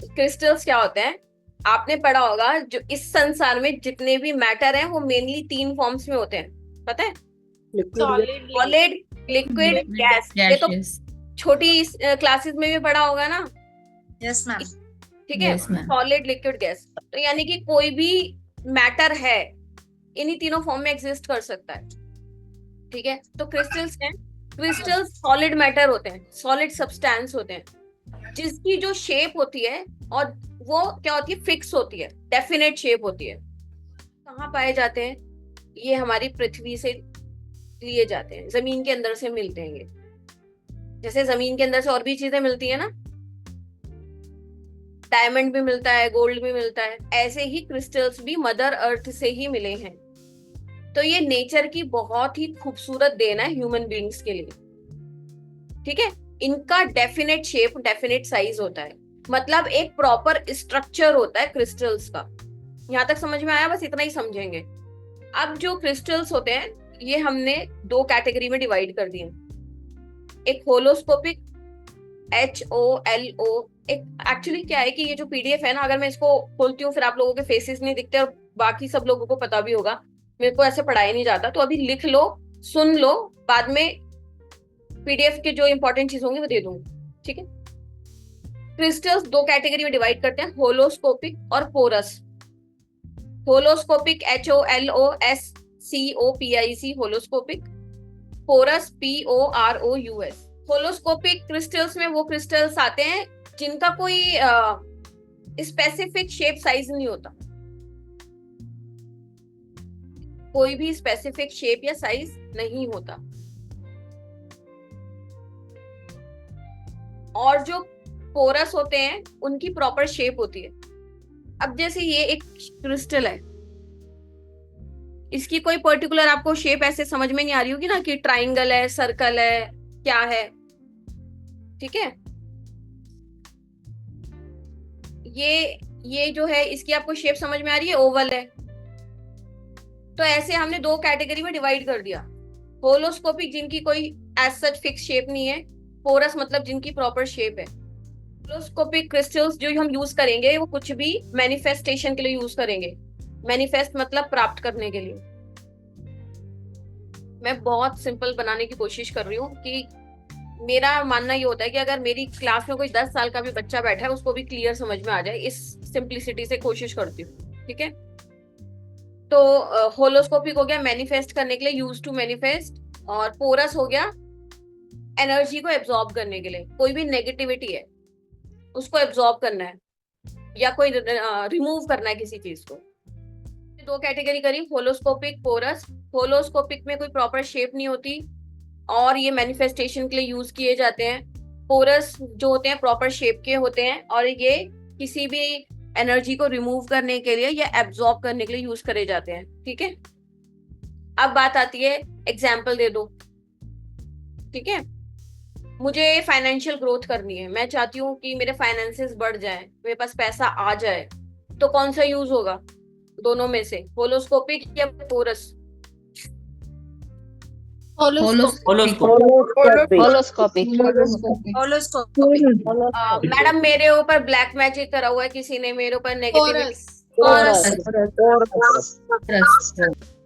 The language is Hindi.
क्रिस्टल्स क्या होते हैं? आपने पढ़ा होगा, जो इस संसार में जितने भी मैटर हैं वो मेनली तीन फॉर्म्स में होते हैं, पता है? Liquid. Solid, solid, liquid, liquid, gas. ये तो गैसेस। छोटी क्लासेस में भी पढ़ा होगा ना। Yes ma'am. ठीक है, yes ma'am. Solid, liquid, gas. तो यानी कि कोई भी मैटर है इन्हीं तीनों फॉर्म में एग्जिस्ट कर सकता है। ठीक है, तो क्रिस्टल्स हैं। क्रिस्टल्स सॉलिड मैटर होते हैं, सॉलिड सब्सटेंस होते हैं, जिसकी जो शेप होती है और वो क्या होती है, फिक्स होती है, डेफिनेट शेप होती है। कहाँ पाए जाते हैं? ये हमारी पृथ्वी से लिए जाते हैं, जमीन के अंदर से मिलते हैं ये। जैसे जमीन के अंदर से और भी चीजें मिलती है ना, डायमंड भी मिलता है, गोल्ड भी मिलता है, ऐसे ही क्रिस्टल्स भी मदर अर्थ से ही मिले हैं। तो ये नेचर की बहुत ही खूबसूरत देन है ह्यूमन बीइंग्स के लिए। ठीक है, इनका डेफिनेट शेप, डेफिनेट साइज होता है, मतलब एक प्रॉपर स्ट्रक्चर होता है क्रिस्टल्स का। यहां तक समझ में आया? बस इतना ही समझेंगे। अब जो क्रिस्टल्स होते हैं ये हमने दो कैटेगरी में डिवाइड कर दिए। एक होलोस्कोपिक, HOLO। एक एक्चुअली क्या है कि ये जो PDF है ना, अगर मैं इसको खोलती हूँ फिर आप लोगों के फेसेस नहीं दिखते, और बाकी सब लोगों को पता भी होगा, मेरे को ऐसे पढ़ाया नहीं जाता, तो अभी लिख लो, सुन लो, बाद में PDF के जो इंपॉर्टेंट चीज होंगी वो दे दूंगी। ठीक है, क्रिस्टल्स दो कैटेगरी में डिवाइड करते हैं, होलोस्कोपिक और porous. Holoscopic HOLOSCOPIC, holoscopic. Porous POROUS। Holoscopic crystals में वो क्रिस्टल्स आते हैं जिनका कोई स्पेसिफिक शेप साइज नहीं होता, कोई भी स्पेसिफिक शेप या साइज नहीं होता। और जो पोरस होते हैं उनकी प्रॉपर शेप होती है। अब जैसे ये एक क्रिस्टल है, इसकी कोई पर्टिकुलर आपको शेप ऐसे समझ में नहीं आ रही होगी ना कि ट्राइंगल है, सर्कल है, क्या है। ठीक है, ये जो है इसकी आपको शेप समझ में आ रही है, ओवल है। तो ऐसे हमने दो कैटेगरी में डिवाइड कर दिया, होलोस्कोपिक जिनकी कोई एज सच फिक्स शेप नहीं है, पोरस मतलब जिनकी प्रॉपर शेप है। होलोस्कोपिक क्रिस्टल्स जो हम यूज करेंगे वो कुछ भी मैनिफेस्टेशन के लिए यूज करेंगे। मैनिफेस्ट मतलब प्राप्त करने के लिए। मैं बहुत सिंपल बनाने की कोशिश कर रही हूँ कि मेरा मानना ये होता है कि अगर मेरी क्लास में कोई 10 साल का भी बच्चा बैठा है उसको भी क्लियर समझ में आ जाए, इस सिंप्लिसिटी से कोशिश करती हूँ। ठीक है, तो होलोस्कोपिक हो गया मैनिफेस्ट करने के लिए, यूज टू मैनिफेस्ट। और पोरस हो गया एनर्जी को एब्जॉर्ब करने के लिए, कोई भी नेगेटिविटी है उसको एब्जॉर्ब करना है या कोई रिमूव करना है किसी चीज को। दो कैटेगरी करी, होलोस्कोपिक, पोरस। होलोस्कोपिक में कोई प्रॉपर शेप नहीं होती और ये मैनिफेस्टेशन के लिए यूज किए जाते हैं। पोरस जो होते हैं प्रॉपर शेप के होते हैं और ये किसी भी एनर्जी को रिमूव करने के लिए या एब्जॉर्ब करने के लिए यूज करे जाते हैं। ठीक है, अब बात आती है एग्जाम्पल दे दो। ठीक है, मुझे फाइनेंशियल ग्रोथ करनी है, मैं चाहती हूँ कि मेरे फाइनेंसेस बढ़ जाए, मेरे पास पैसा आ जाए, तो कौन सा यूज होगा दोनों में से, होलोस्कोपिक या पोरस? होलोस्कोपिक। होलोस्कोपिक। होलोस्कोपिक। मैडम मेरे ऊपर ब्लैक मैजिक करा हुआ है किसी ने, मेरे ऊपर नेगेटिविटी। पोरस। पोरस। पोरस।